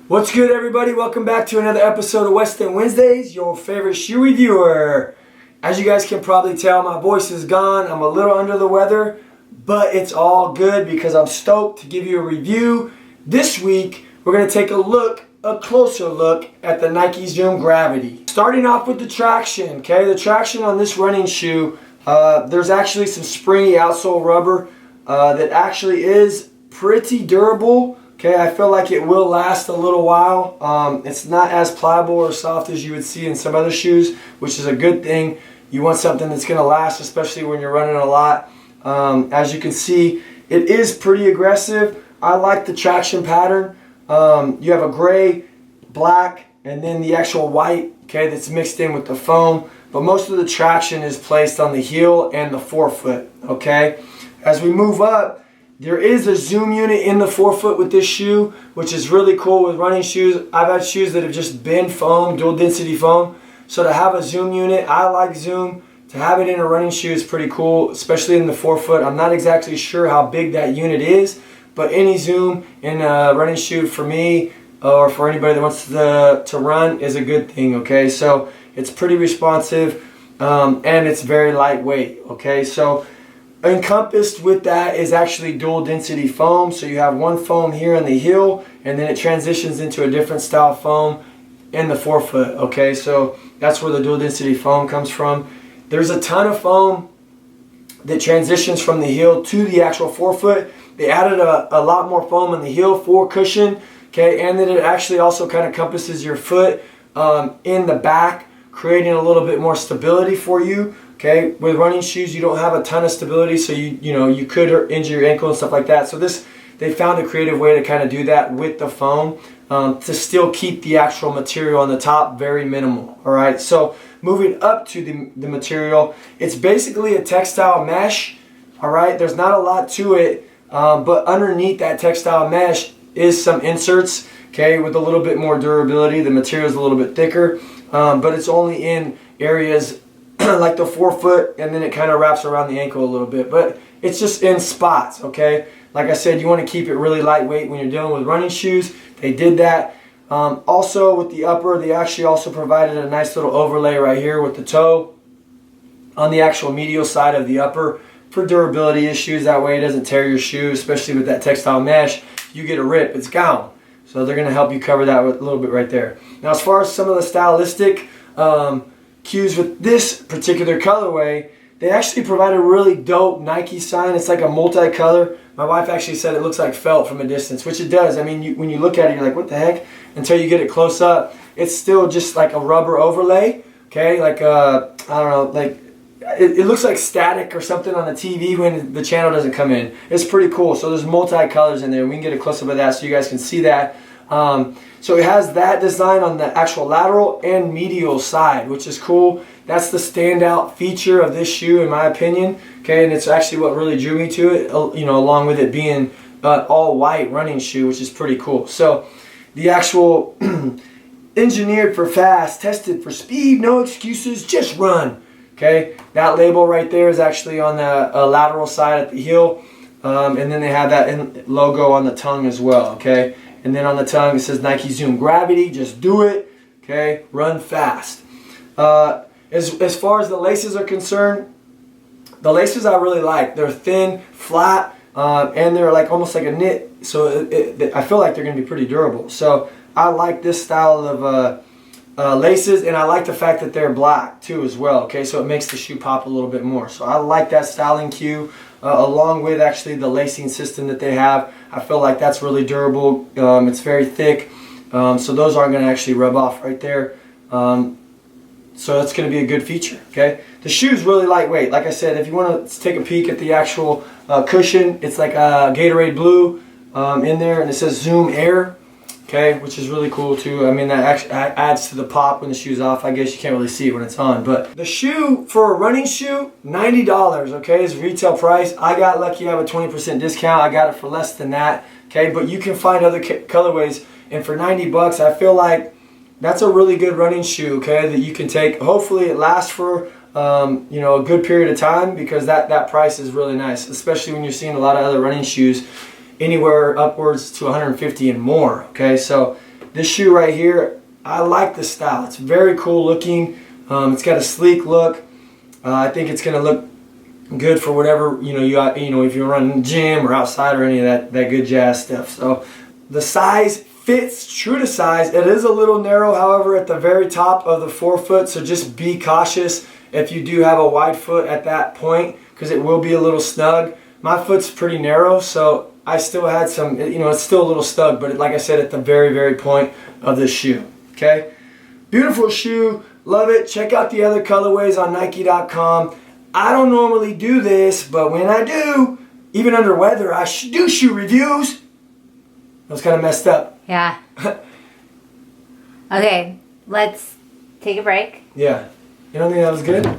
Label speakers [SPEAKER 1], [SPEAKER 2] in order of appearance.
[SPEAKER 1] What's good, everybody? Welcome back to another episode of West End Wednesdays, your favorite shoe reviewer. As you guys can probably tell, my voice is gone. I'm a little under the weather, but it's all good because I'm stoked to give you a review. This week, we're going to take a closer look at the Nike Zoom Gravity. Starting off with the traction, okay? The traction on this running shoe, there's actually some springy outsole rubber that actually is pretty durable. Okay, I feel like it will last a little while. It's not as pliable or soft as you would see in some other shoes, which is a good thing. You want something that's going to last, especially when you're running a lot. As you can see, it is pretty aggressive. I like the traction pattern. You have a gray, black, and then the actual white, okay, that's mixed in with the foam. But most of the traction is placed on the heel and the forefoot, okay? As we move up, there is a zoom unit in the forefoot with this shoe, which is really cool with running shoes. I've had shoes that have just been foam, dual density foam. So to have a zoom unit, I like zoom. To have it in a running shoe is pretty cool, especially in the forefoot. I'm not exactly sure how big that unit is, but any zoom in a running shoe for me or for anybody that wants to run is a good thing, okay? So it's pretty responsive and it's very lightweight, okay? So encompassed with that is actually dual density foam. So you have one foam here on the heel, and then it transitions into a different style foam in the forefoot, okay? So that's where the dual density foam comes from. There's a ton of foam that transitions from the heel to the actual forefoot. They added a lot more foam on the heel for cushion, okay? And then it actually also kind of encompasses your foot in the back, creating a little bit more stability for you. Okay, with running shoes, you don't have a ton of stability, so you could injure your ankle and stuff like that. So they found a creative way to kind of do that with the foam to still keep the actual material on the top very minimal. All right, so moving up to the material, it's basically a textile mesh. All right, there's not a lot to it, but underneath that textile mesh is some inserts. Okay, with a little bit more durability. The material is a little bit thicker, but it's only in areas like the forefoot, and then it kind of wraps around the ankle a little bit, but it's just in spots, okay? Like I said, you want to keep it really lightweight when you're dealing with running shoes. They did that. Also with the upper, they actually also provided a nice little overlay right here with the toe on the actual medial side of the upper for durability issues. That way it doesn't tear your shoe, especially with that textile mesh. You get a rip, it's gone. So they're going to help you cover that with a little bit right there. Now, as far as some of the stylistic cues with this particular colorway, they actually provide a really dope Nike sign. It's like a multicolor. My wife actually said it looks like felt from a distance, which it does. I mean, when you look at it, you're like, what the heck? Until you get it close up, it's still just like a rubber overlay, okay? Like, I don't know, like, it looks like static or something on the TV when the channel doesn't come in. It's pretty cool. So there's multicolors in there. We can get a close-up of that so you guys can see that. So it has that design on the actual lateral and medial side, which is cool. That's the standout feature of this shoe, in my opinion. Okay, and it's actually what really drew me to it, along with it being all white running shoe, which is pretty cool. So the actual engineered for fast, tested for speed, no excuses, just run. Okay, that label right there is actually on the lateral side at the heel, and then they have that logo on the tongue as well. Okay. And then on the tongue it says Nike Zoom Gravity, just do it, okay, run fast. As far as the laces are concerned, the laces I really like. They're thin, flat, and they're like almost like a knit, so I feel like they're going to be pretty durable. So I like this style of laces, and I like the fact that they're black too as well, okay, so it makes the shoe pop a little bit more. So I like that styling cue. Along with actually the lacing system that they have. I feel like that's really durable. It's very thick, so those aren't going to actually rub off right there. So that's going to be a good feature. Okay, the shoe's really lightweight. Like I said, if you want to take a peek at the actual cushion, it's like a Gatorade blue in there, and it says Zoom Air. Okay, which is really cool too. I mean, that actually adds to the pop when the shoe's off. I guess you can't really see it when it's on. But the shoe, for a running shoe, $90, okay, is retail price. I got lucky, I have a 20% discount. I got it for less than that, okay? But you can find other colorways, and for 90 bucks, I feel like that's a really good running shoe, okay, that you can take. Hopefully it lasts for a good period of time, because that price is really nice, especially when you're seeing a lot of other running shoes anywhere upwards to 150 and more. Okay, so this shoe right here, I like the style. It's very cool looking. It's got a sleek look. I think it's going to look good for whatever, if you're running the gym or outside or any of that good jazz stuff. So the size fits true to size. It is a little narrow, however, at the very top of the forefoot, so just be cautious if you do have a wide foot at that point, because it will be a little snug. My foot's pretty narrow, so I still had some, it's still a little snug, but like I said, at the very, very point of the shoe. Okay? Beautiful shoe. Love it. Check out the other colorways on Nike.com. I don't normally do this, but when I do, even under weather, I do shoe reviews. That was kind of messed up.
[SPEAKER 2] Yeah. Okay, let's take a break.
[SPEAKER 1] Yeah. You don't think that was good?